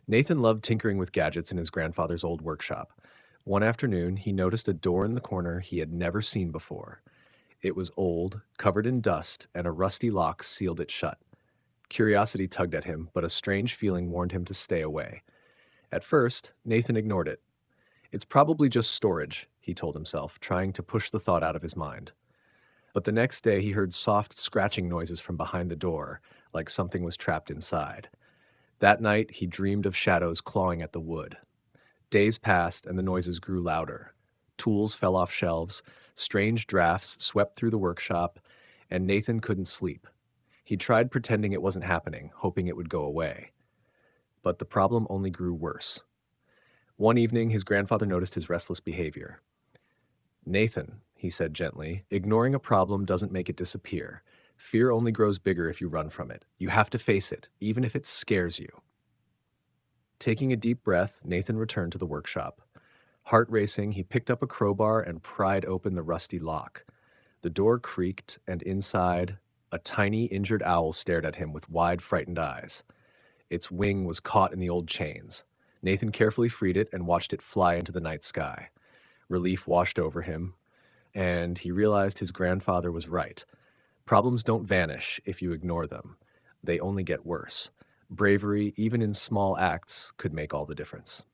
Nathan loved tinkering with gadgets in his grandfather's old workshop. One afternoon, he noticed a door in the corner he had never seen before. It was old, covered in dust, and a rusty lock sealed it shut. Curiosity tugged at him, but a strange feeling warned him to stay away. At first, Nathan ignored it. It's probably just storage, he told himself, trying to push the thought out of his mind. But the next day, he heard soft scratching noises from behind the door, like something was trapped inside. That night, he dreamed of shadows clawing at the wood. Days passed, and the noises grew louder. Tools fell off shelves, strange drafts swept through the workshop, and Nathan couldn't sleep. He tried pretending it wasn't happening, hoping it would go away. But the problem only grew worse. One evening, his grandfather noticed his restless behavior. "Nathan," he said gently, "ignoring a problem doesn't make it disappear. Fear only grows bigger if you run from it. You have to face it, even if it scares you." Taking a deep breath, Nathan returned to the workshop. Heart racing, he picked up a crowbar and pried open the rusty lock. The door creaked, and inside, a tiny, injured owl stared at him with wide, frightened eyes. Its wing was caught in the old chains. Nathan carefully freed it and watched it fly into the night sky. Relief washed over him, and he realized his grandfather was right. Problems don't vanish if you ignore them. They only get worse. Bravery, even in small acts, could make all the difference.